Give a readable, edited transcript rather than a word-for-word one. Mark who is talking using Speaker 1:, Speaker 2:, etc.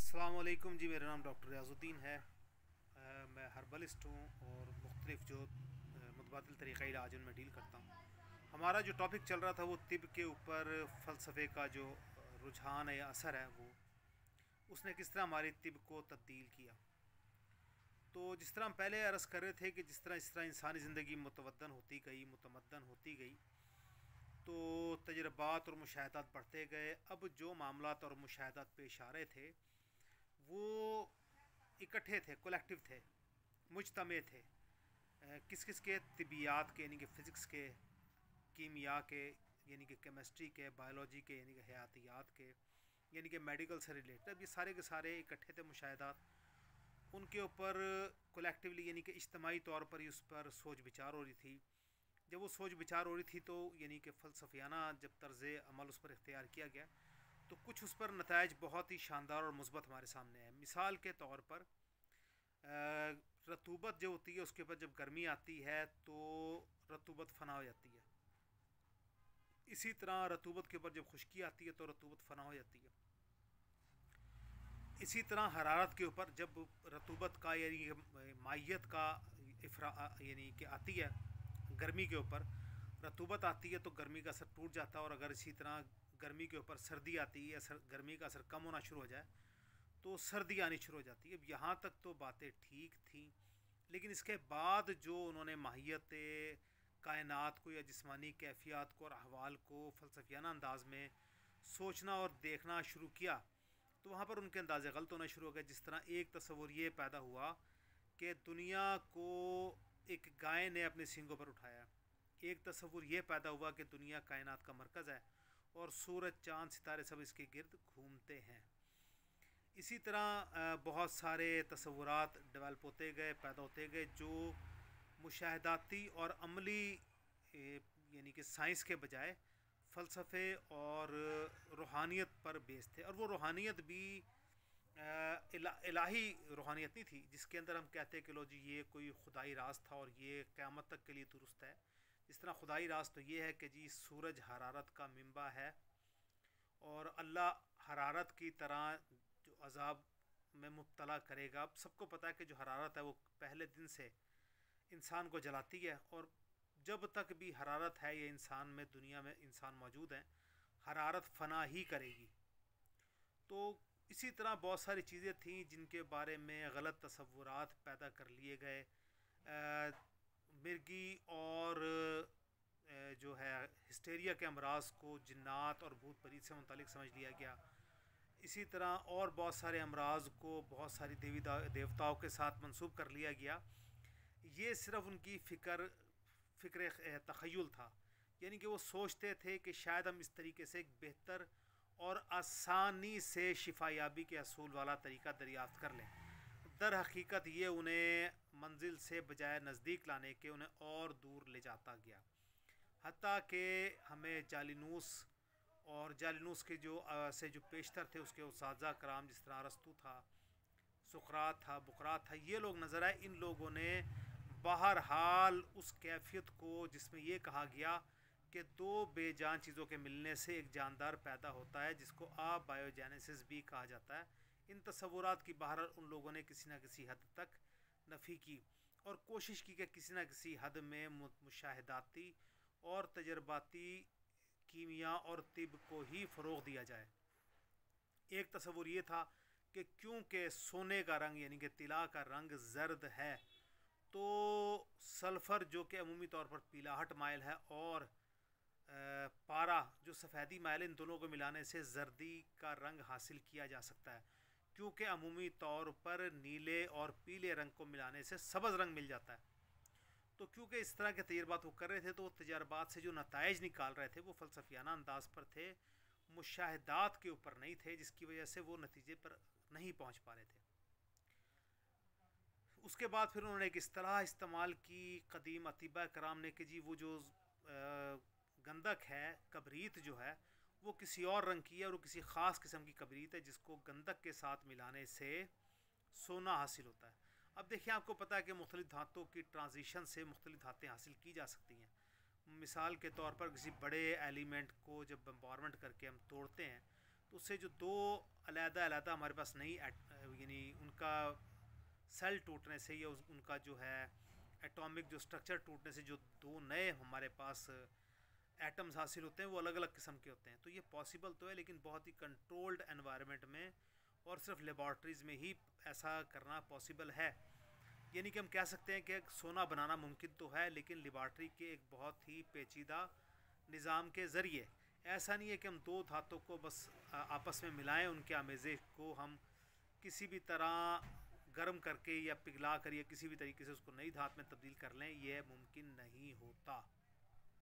Speaker 1: अस्सलामुअलैकुम जी, मेरा नाम डॉक्टर रियाज़ुद्दीन है। मैं हर्बलिस्ट हूँ और मुख्तलिफ़ जो मुतबादिल तरीक़ा इलाज उनमें डील करता हूँ। हमारा जो टॉपिक चल रहा था वो तिब के ऊपर फ़लसफ़े का जो रुझान है या असर है, वो उसने किस तरह हमारी तिब को तब्दील किया। तो जिस तरह हम पहले अर्ज़ कर रहे थे कि जिस तरह इंसानी ज़िंदगी मुतमद्दन होती गई, तो तजर्बात और मुशाहदात बढ़ते गए। अब जो मामलात और मुशाहदात पेश आ रहे थे वो इकट्ठे थे, कलेक्टिव थे, मुजतमे थे। किस किस के? तिबियात के यानी कि फ़िज़िक्स के, कीमिया के यानी कि केमिस्ट्री के, बायोलॉजी के यानी कि हयातियात के, यानी कि मेडिकल से रिलेटेड। अब ये सारे के सारे इकट्ठे थे मुशाहदात। उनके ऊपर कलेक्टिवली यानी कि इज्तमाही तौर पर ही उस पर सोच विचार हो रही थी। जब वो सोच विचार हो रही थी तो यानी कि फ़लसफ़ियाना जब तर्ज़ अमल उस पर इख्तियार किया गया, तो कुछ उस पर नताइज बहुत ही शानदार और मुस्बत हमारे सामने है। मिसाल के तौर पर रतूबत जो होती है उसके ऊपर जब गर्मी आती है तो रतूबत फ़ना हो जाती है। इसी तरह रतूबत के ऊपर जब खुश्की आती है तो रतूबत फ़ना हो जाती है। इसी तरह हरारत के ऊपर जब रतूबत का यानी माहियत का यानी कि आती है, गर्मी के ऊपर रतूबत आती है तो गर्मी का असर टूट जाता है। और अगर इसी तरह गर्मी के ऊपर सर्दी आती है, गर्मी का असर कम होना शुरू हो जाए तो सर्दी आनी शुरू हो जाती है। अब यहाँ तक तो बातें ठीक थी, लेकिन इसके बाद जो उन्होंने माहियत कायनात को या जिस्मानी कैफियत को और अहवाल को फ़लसफ़ियाना अंदाज में सोचना और देखना शुरू किया, तो वहाँ पर उनके अंदाज़े गलत होना शुरू हो गए। जिस तरह एक तस्वुर ये पैदा हुआ कि दुनिया को एक गाय ने अपने सींगों पर उठाया। एक तस्वुर ये पैदा हुआ कि दुनिया कायनात का मरकज़ है और सूरज, चाँद, सितारे सब इसके गिर्द घूमते हैं। इसी तरह बहुत सारे तस्वुरात डेवलप होते गए, पैदा होते गए, जो मुशाहदाती और अमली यानी कि साइंस के बजाय फ़लसफ़े और रूहानियत पर बेस थे। और वो रूहानियत भी इलाही रूहानियत नहीं थी जिसके अंदर हम कहते हैं कि लो जी ये कोई खुदाई राज था और ये क़यामत तक के लिए दुरुस्त है। जिस तरह खुदाई राज तो ये है कि जी सूरज हरारत का मिंबा है और अल्लाह हरारत की तरह जो अज़ाब में मुब्तला करेगा। अब सबको पता है कि जो हरारत है वो पहले दिन से इंसान को जलाती है, और जब तक भी हरारत है ये इंसान में, दुनिया में इंसान मौजूद हैं, हरारत फ़ना ही करेगी। तो इसी तरह बहुत सारी चीज़ें थीं जिनके बारे में गलत तसव्वुरात पैदा कर लिए गए। मिर्गी और जो है हिस्टेरिया के अमराज को जिन्नात और भूत परीत से मुतालिक समझ लिया गया। इसी तरह और बहुत सारे अमराज को बहुत सारी देवी देवताओं के साथ मंसूब कर लिया गया। ये सिर्फ उनकी फ़िक्र तख़य्युल था, यानी कि वो सोचते थे कि शायद हम इस तरीके से एक बेहतर और आसानी से शिफायाबी के असूल वाला तरीका दरियाफ़्त कर लें। दर हकीकत ये उन्हें मंजिल से बजाय नज़दीक लाने के उन्हें और दूर ले जाता गया। हत्ता कि हमें जालिनूस और जालिनूस के जो पेशतर थे उसके उस्ताज़ा कराम, जिस तरह अरस्तु था, सुकरात था, बुकरात था, ये लोग नज़र आए। इन लोगों ने बहरहाल उस कैफियत को जिसमें ये कहा गया कि दो बेजान चीज़ों के मिलने से एक जानदार पैदा होता है, जिसको बायोजेनेसिस भी कहा जाता है, इन तस्वुरात की बहरहाल उन लोगों ने किसी न किसी हद तक नफ़ी की और कोशिश की कि किसी न किसी हद में मुशाहदाती और तजर्बाती कीमिया और तिब को ही फ़रोग़ दिया जाए। एक तस्वुर ये था कि क्योंकि सोने का रंग यानी कि तिला का रंग जर्द है, तो सल्फ़र जो कि अमूमी तौर पर पीलाहट माइल है और पारा जो सफ़ेदी माइल, इन दोनों को मिलाने से जर्दी का रंग हासिल किया जा सकता है। क्योंकि अमूमी तौर पर नीले और पीले रंग को मिलाने से सब्ज़ रंग मिल जाता है। तो क्योंकि इस तरह के तजर्बात वो कर रहे थे, तो वो तजर्बात से जो नताइज निकाल रहे थे वो फ़लसफ़ियाना अंदाज पर थे, मुशाहदात के ऊपर नहीं थे, जिसकी वजह से वो नतीजे पर नहीं पहुँच पा रहे थे। उसके बाद फिर उन्होंने एक इस्तिलाह इस्तेमाल की कदीम अतीबा कराम ने कि जी वो जो गंधक है, कबरीत जो है, वो किसी और रंग की है और वो किसी ख़ास किस्म की कबरीत है जिसको गंधक के साथ मिलाने से सोना हासिल होता है। अब देखिए, आपको पता है कि मुख्तलिफ़ धातुओं की ट्रांजिशन से मुख्तलिफ़ धातें हासिल की जा सकती हैं। मिसाल के तौर पर किसी बड़े एलिमेंट को जब बम्बारमेंट करके हम तोड़ते हैं तो उससे जो दो अलग-अलग हमारे पास नई यानी उनका सेल टूटने से या उनका जो है एटॉमिक जो स्ट्रक्चर टूटने से जो दो नए हमारे पास एटम्स हासिल होते हैं वो अलग अलग किस्म के होते हैं। तो ये पॉसिबल तो है, लेकिन बहुत ही कंट्रोल्ड एनवायरनमेंट में और सिर्फ लेबॉर्ट्रीज़ में ही ऐसा करना पॉसिबल है। यानी कि हम कह सकते हैं कि सोना बनाना मुमकिन तो है, लेकिन लेबॉर्ट्री के एक बहुत ही पेचीदा निज़ाम के ज़रिए। ऐसा नहीं है कि हम दो धातों को बस आपस में मिलाएं, उनके आमेज़े को हम किसी भी तरह गर्म करके या पिघला कर या किसी भी तरीके से उसको नई धात में तब्दील कर लें, यह मुमकिन नहीं होता।